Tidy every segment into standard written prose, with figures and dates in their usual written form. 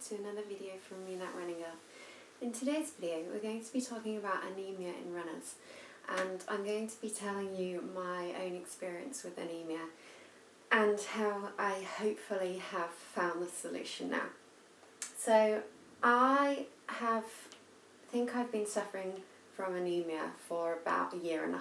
to another video from me, thatrunninggirl. In today's video we're going to be talking about anemia in runners, and I'm going to be telling you my own experience with anemia and how I hopefully have found the solution now. So I think I've been suffering from anemia for about 1.5 years,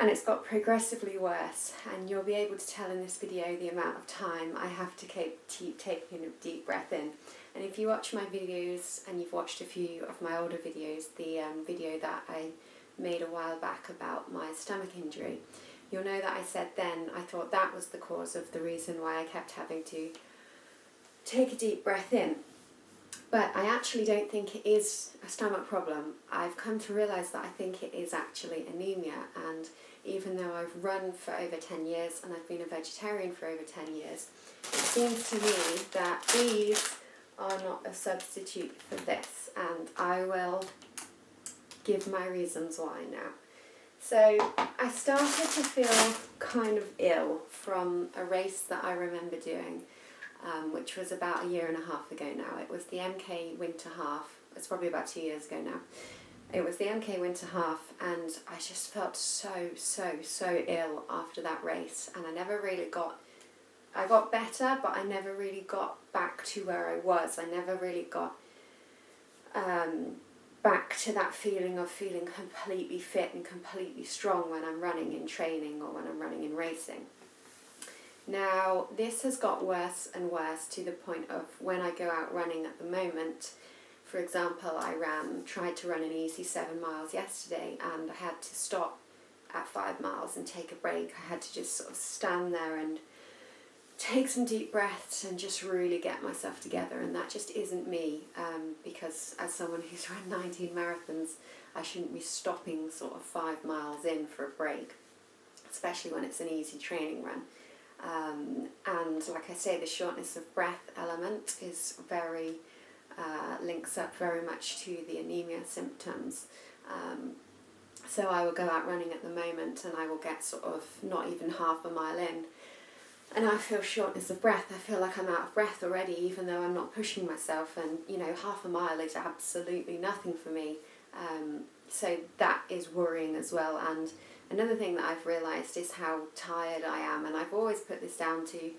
and it's got progressively worse, and you'll be able to tell in this video the amount of time I have to keep taking a deep breath in. And if you watch my videos, and you've watched a few of my older videos, the video that I made a while back about my stomach injury, you'll know that I said then I thought that was the cause of the reason why I kept having to take a deep breath in. But I actually don't think it is a stomach problem. I've come to realise that I think it is actually anemia, and even though I've run for over 10 years and I've been a vegetarian for over 10 years, it seems to me that these are not a substitute for this, and I will give my reasons why now. So I started to feel kind of ill from a race that I remember doing, which was about 1.5 years ago now. It was the MK Winter Half. It's probably about 2 years ago now. It was the MK Winter Half, and I just felt so ill after that race, and I never really I got better, but I never really got back to where I was. I never really got back to that feeling of feeling completely fit and completely strong when I'm running in training or when I'm running in racing. Now, this has got worse and worse to the point of when I go out running at the moment. For example, I tried to run an easy 7 miles yesterday, and I had to stop at 5 miles and take a break. I had to just sort of stand there and take some deep breaths and just really get myself together, and that just isn't me, because as someone who's run 19 marathons, I shouldn't be stopping sort of 5 miles in for a break, especially when it's an easy training run. And like I say, the shortness of breath element is links up very much to the anemia symptoms. So I will go out running at the moment, and I will get sort of not even half a mile in, and I feel shortness of breath. I feel like I'm out of breath already, even though I'm not pushing myself, and you know, half a mile is absolutely nothing for me. So that is worrying as well. And another thing that I've realised is how tired I am, and I've always put this down to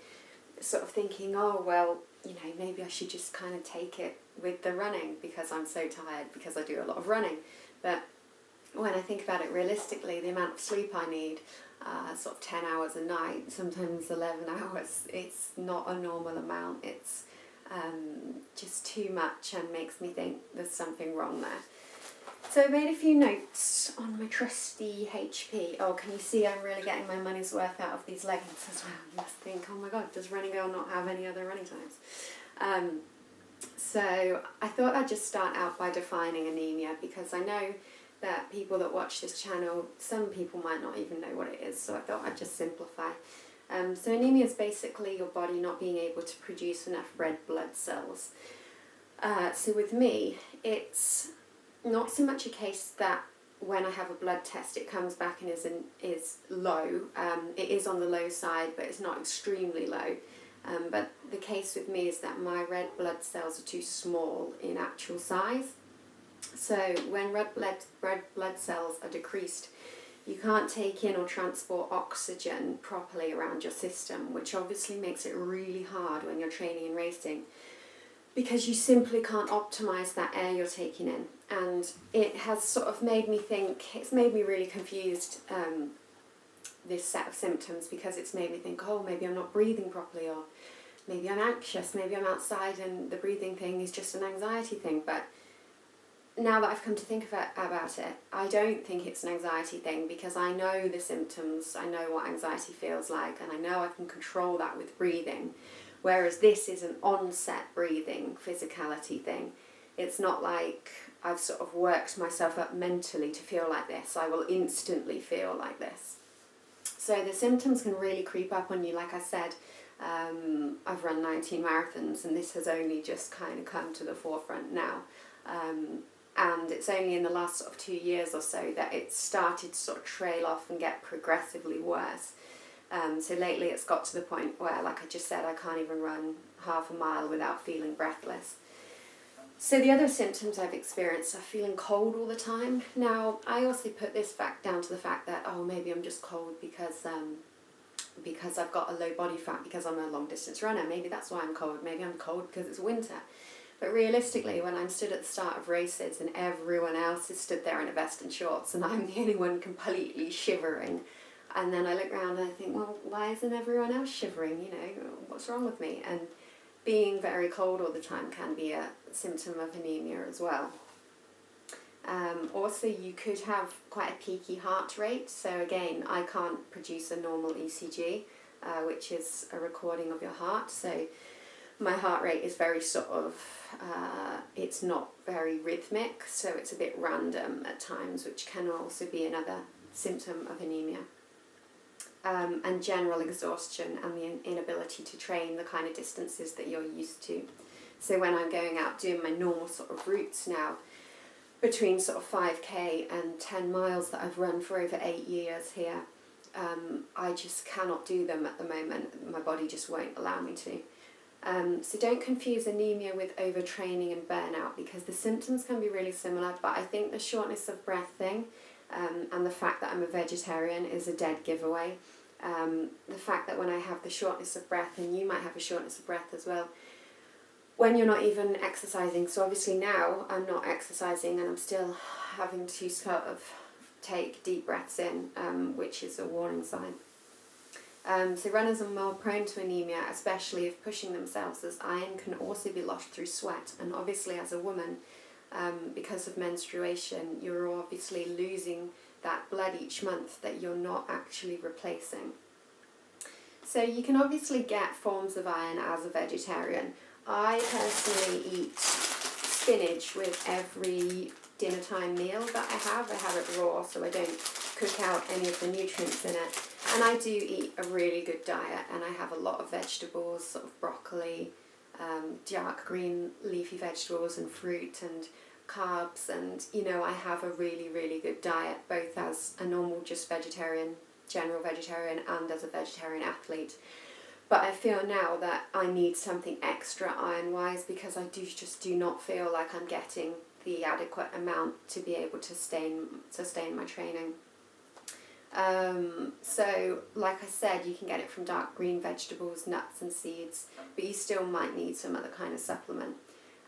sort of thinking, oh well, you know, maybe I should just kind of take it with the running because I'm so tired, because I do a lot of running. But when I think about it realistically, the amount of sleep I need, sort of 10 hours a night, sometimes 11 hours, it's not a normal amount. It's just too much, and makes me think there's something wrong there. So I made a few notes on my trusty HP. Oh, can you see I'm really getting my money's worth out of these leggings as well? You must think, oh my god, does Running Girl not have any other running times? So I thought I'd just start out by defining anemia, because I know that people that watch this channel, some people might not even know what it is, so I thought I'd just simplify. So anemia is basically your body not being able to produce enough red blood cells. So with me, it's not so much a case that when I have a blood test it comes back and is low. It is on the low side, but it's not extremely low. But the case with me is that my red blood cells are too small in actual size. So when red blood cells are decreased, you can't take in or transport oxygen properly around your system, which obviously makes it really hard when you're training and racing, because you simply can't optimise that air you're taking in. And it has sort of made me think, it's made me really confused, this set of symptoms, because it's made me think, oh, maybe I'm not breathing properly, or maybe I'm anxious, maybe I'm outside and the breathing thing is just an anxiety thing. But now that I've come to think about it, I don't think it's an anxiety thing, because I know the symptoms, I know what anxiety feels like, and I know I can control that with breathing. Whereas this is an onset breathing physicality thing. It's not like I've sort of worked myself up mentally to feel like this. I will instantly feel like this. So the symptoms can really creep up on you. Like I said, I've run 19 marathons, and this has only just kind of come to the forefront now. And it's only in the last sort of 2 years or so that it's started to sort of trail off and get progressively worse. So lately it's got to the point where, like I just said, I can't even run half a mile without feeling breathless. So the other symptoms I've experienced are feeling cold all the time. Now, I also put this fact down to the fact that, oh, maybe I'm just cold because I've got a low body fat because I'm a long distance runner. Maybe that's why I'm cold. Maybe I'm cold because it's winter. But realistically, when I'm stood at the start of races and everyone else is stood there in a vest and shorts and I'm the only one completely shivering, and then I look around and I think, well, why isn't everyone else shivering? You know, what's wrong with me? And being very cold all the time can be a symptom of anemia as well. Also, you could have quite a peaky heart rate. So again, I can't produce a normal ECG, which is a recording of your heart. So my heart rate is very sort of, it's not very rhythmic, so it's a bit random at times, which can also be another symptom of anemia. And general exhaustion and the inability to train the kind of distances that you're used to. So when I'm going out doing my normal sort of routes now, between sort of 5k and 10 miles that I've run for over 8 years here, I just cannot do them at the moment. My body just won't allow me to. So don't confuse anemia with overtraining and burnout, because the symptoms can be really similar, but I think the shortness of breath thing and the fact that I'm a vegetarian is a dead giveaway. The fact that when I have the shortness of breath, and you might have a shortness of breath as well, when you're not even exercising, so obviously now I'm not exercising and I'm still having to sort of take deep breaths in, which is a warning sign. So runners are more prone to anemia, especially if pushing themselves, as iron can also be lost through sweat. And obviously as a woman, because of menstruation, you're obviously losing that blood each month that you're not actually replacing. So you can obviously get forms of iron as a vegetarian. I personally eat spinach with every dinner time meal that I have. I have it raw, so I don't cook out any of the nutrients in it. And I do eat a really good diet, and I have a lot of vegetables, sort of broccoli, dark green leafy vegetables and fruit and carbs, and you know, I have a really, really good diet, both as a normal just vegetarian, general vegetarian, and as a vegetarian athlete. But I feel now that I need something extra iron-wise, because I just do not feel like I'm getting the adequate amount to be able to sustain my training. So, like I said, you can get it from dark green vegetables, nuts and seeds, but you still might need some other kind of supplement.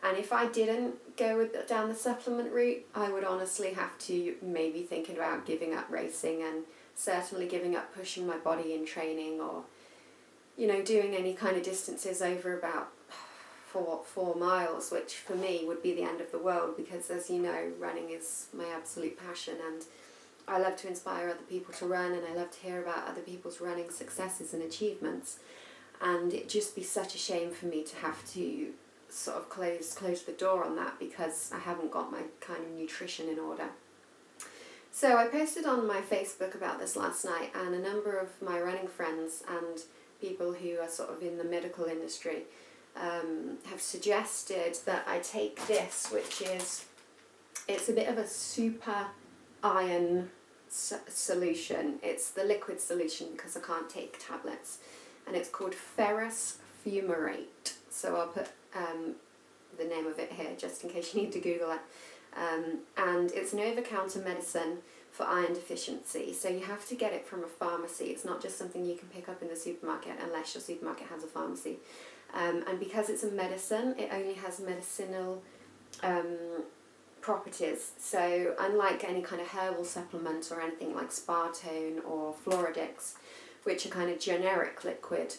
And if I didn't go down the supplement route, I would honestly have to maybe think about giving up racing, and certainly giving up pushing my body in training, or you know, doing any kind of distances over about 4 miles, which for me would be the end of the world, because as you know, running is my absolute passion, and I love to inspire other people to run, and I love to hear about other people's running successes and achievements. And it'd just be such a shame for me to have to sort of close the door on that, because I haven't got my kind of nutrition in order. So I posted on my Facebook about this last night, and a number of my running friends and people who are sort of in the medical industry have suggested that I take this, which is, it's a bit of a super iron solution. It's the liquid solution because I can't take tablets, and it's called ferrous fumarate. So I'll put the name of it here just in case you need to Google it. And it's an over-counter medicine for iron deficiency. So you have to get it from a pharmacy. It's not just something you can pick up in the supermarket unless your supermarket has a pharmacy. And because it's a medicine, it only has medicinal properties. So unlike any kind of herbal supplement or anything like Spartone or Floradix, which are kind of generic liquid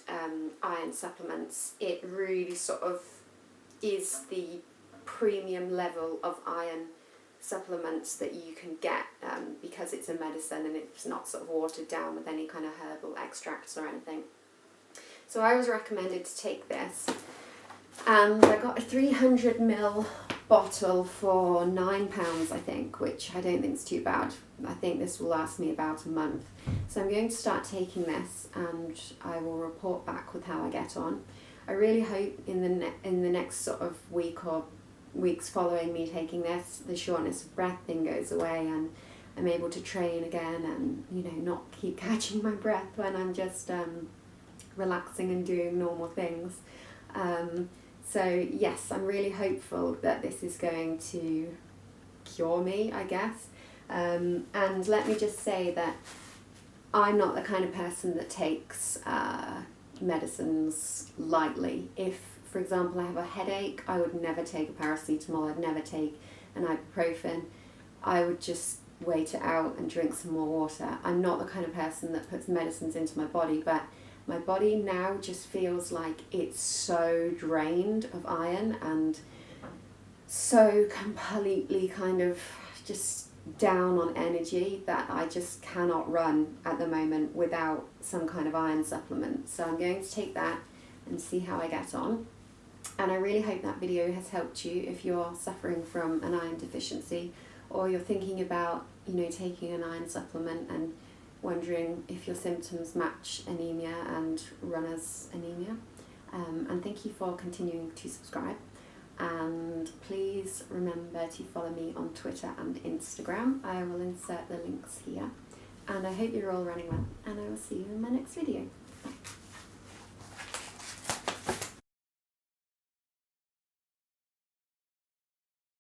iron supplements, it really sort of is the premium level of iron supplements that you can get, because it's a medicine and it's not sort of watered down with any kind of herbal extracts or anything. So I was recommended to take this, and I got a 300ml bottle for £9, I think, which I don't think is too bad. I think this will last me about a month. So I'm going to start taking this, and I will report back with how I get on. I really hope in the next sort of week or weeks following me taking this, the shortness of breath thing goes away, and I'm able to train again and, you know, not keep catching my breath when I'm just relaxing and doing normal things. So yes, I'm really hopeful that this is going to cure me, I guess. And let me just say that I'm not the kind of person that takes medicines lightly. If, for example, I have a headache, I would never take a paracetamol, I'd never take an ibuprofen. I would just wait it out and drink some more water. I'm not the kind of person that puts medicines into my body, but my body now just feels like it's so drained of iron and so completely kind of just down on energy that I just cannot run at the moment without some kind of iron supplement. So I'm going to take that and see how I get on. And I really hope that video has helped you if you're suffering from an iron deficiency, or you're thinking about, you know, taking an iron supplement and wondering if your symptoms match anemia and runner's anemia. And thank you for continuing to subscribe. And please remember to follow me on Twitter and Instagram. I will insert the links here. And I hope you're all running well, and I will see you in my next video.